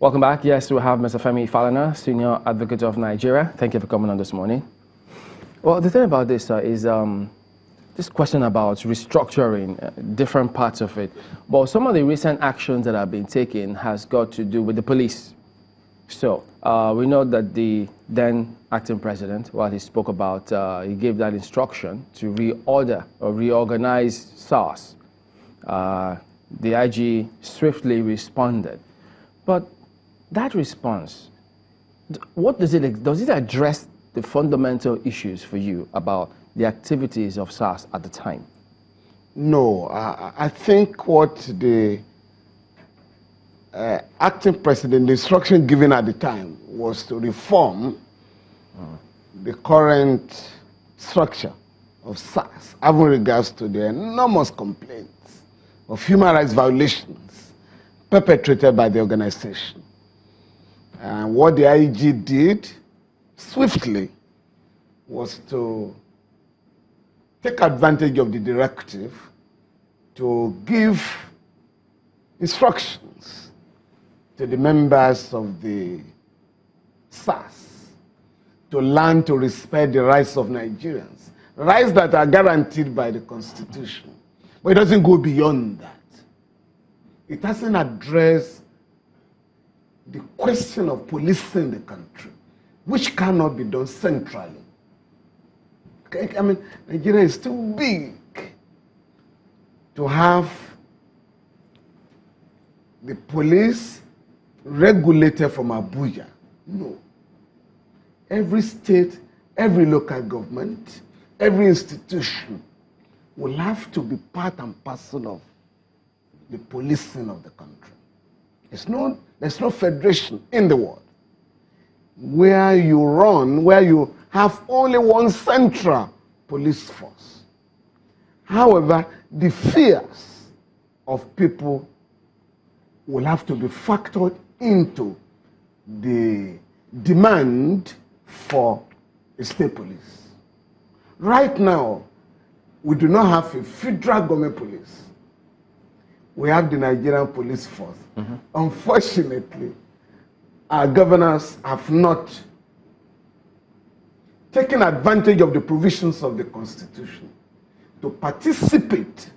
Welcome back. Yes, we have Mr. Femi Falana, Senior Advocate of Nigeria. Thank you for coming on this morning. Well, the thing about this is this question about restructuring different parts of it. But some of the recent actions that have been taken has got to do with the police. So we know that the then acting president, while he spoke about, he gave that instruction to reorder or reorganize SARS. The IG swiftly responded. But that response, what does it address the fundamental issues for you about the activities of SARS at the time? No, I think what the acting president, the instruction given at the time was to reform the current structure of SARS, having regards to the enormous complaints of human rights violations perpetrated by the organization. And what the IG did swiftly was to take advantage of the directive to give instructions to the members of the SARS to learn to respect the rights of Nigerians, rights that are guaranteed by the Constitution. But it doesn't go beyond that. It doesn't address the question of policing the country, which cannot be done centrally. I mean, Nigeria is too big to have the police regulated from Abuja. No. Every state, every local government, every institution will have to be part and parcel of the policing of the country. There's no federation in the world where you have only one central police force. However, the fears of people will have to be factored into the demand for a state police. Right now, we do not have a federal government police. We have the Nigerian police force. Mm-hmm. Unfortunately, our governors have not taken advantage of the provisions of the Constitution to participate,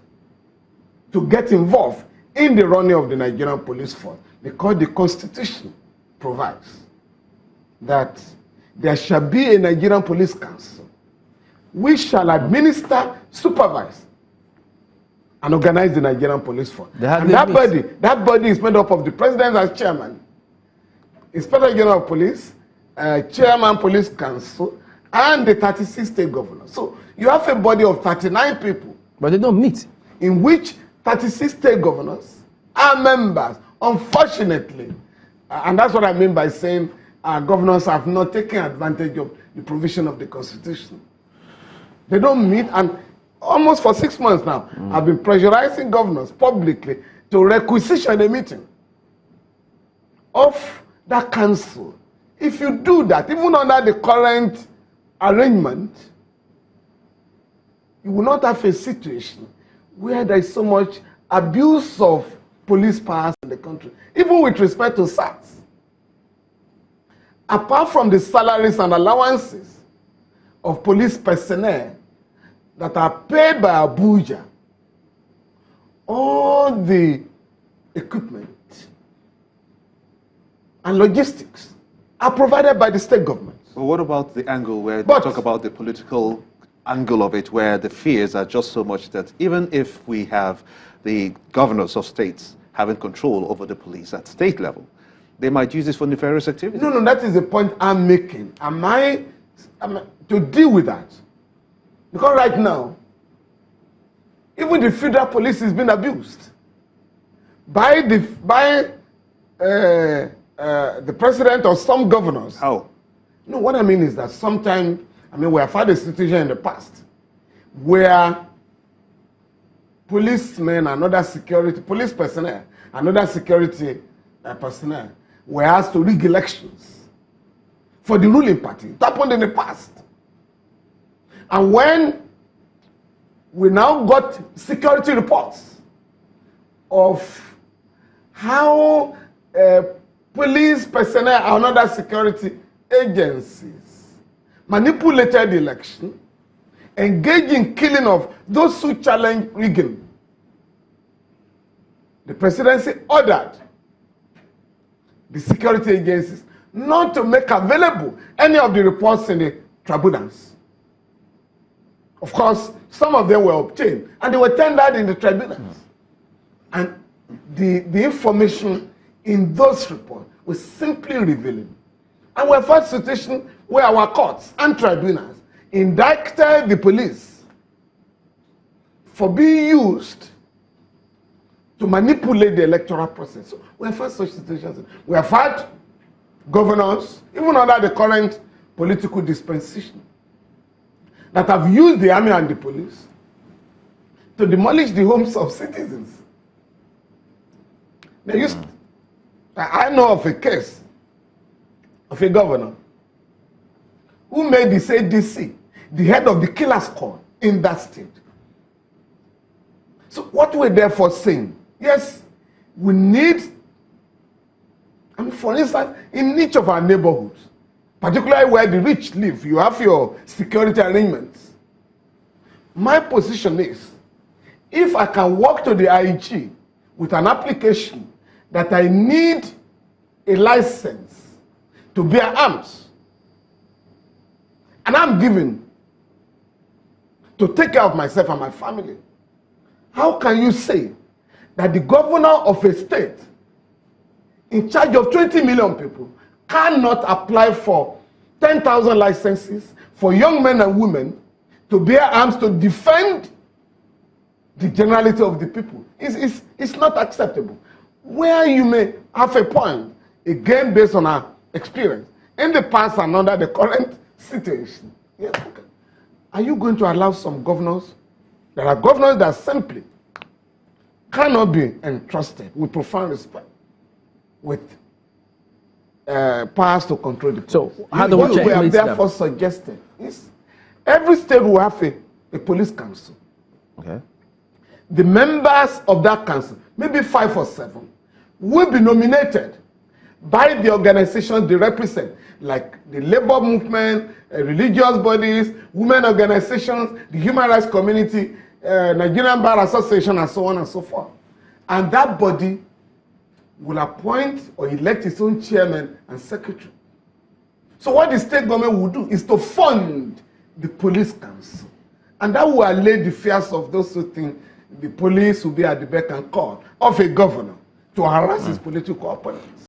to get involved in the running of the Nigerian police force, because the Constitution provides that there shall be a Nigerian Police Council which shall administer, supervise, and organize the Nigerian police force. And that body is made up of the president as chairman, Inspector General of Police, Chairman Police Council, and the 36 state governors. So you have a body of 39 people. But they don't meet. In which 36 state governors are members, unfortunately. And that's what I mean by saying our governors have not taken advantage of the provision of the Constitution. They don't meet, and almost for 6 months now, I've been pressurizing governors publicly to requisition a meeting of that council. If you do that, even under the current arrangement, you will not have a situation where there is so much abuse of police powers in the country, even with respect to SARS. Apart from the salaries and allowances of police personnel that are paid by Abuja, all the equipment and logistics are provided by the state government. Well, what about the angle where they talk about the political angle of it, where the fears are just so much that even if we have the governors of states having control over the police at state level, they might use this for nefarious activities? No, that is the point I'm making. Am I to deal with that? Because right now, even the federal police is being abused by the president or some governors. How? No, what I mean is that sometimes, we have had a situation in the past where policemen and other police personnel and other security personnel were asked to rig elections for the ruling party. It happened in the past. And when we now got security reports of how police personnel and other security agencies manipulated the election, engaged in killing of those who challenged rigging, the presidency ordered the security agencies not to make available any of the reports in the tribunals. Of course, some of them were obtained and they were tendered in the tribunals. And the information in those reports was simply revealing. And we have had situations where our courts and tribunals indicted the police for being used to manipulate the electoral process. So we have had such situations. We have had governors, even under the current political dispensation, that have used the army and the police to demolish the homes of citizens. I know of a case of a governor who made the SADC the head of the killer squad in that state. So what we're therefore saying, yes, we need, for instance, in each of our neighborhoods, particularly where the rich live, you have your security arrangements. My position is, if I can walk to the IG with an application that I need a license to bear arms, and I'm given to take care of myself and my family, how can you say that the governor of a state in charge of 20 million people cannot apply for 10,000 licenses for young men and women to bear arms to defend the generality of the people? It's not acceptable. Where you may have a point, again based on our experience, in the past and under the current situation, yes, okay. Are you going to allow some governors? There are governors that simply cannot be entrusted with profound respect, with powers to control the police. So how do we have check therefore suggested is every state will have a police council. Okay. The members of that council, maybe 5 or 7, will be nominated by the organizations they represent, like the labor movement, religious bodies, women organizations, the human rights community, Nigerian Bar Association, and so on and so forth. And that body will appoint or elect its own chairman and secretary. So what the state government will do is to fund the police council. And that will allay the fears of those who think the police will be at the beck and call of a governor to harass his political opponents.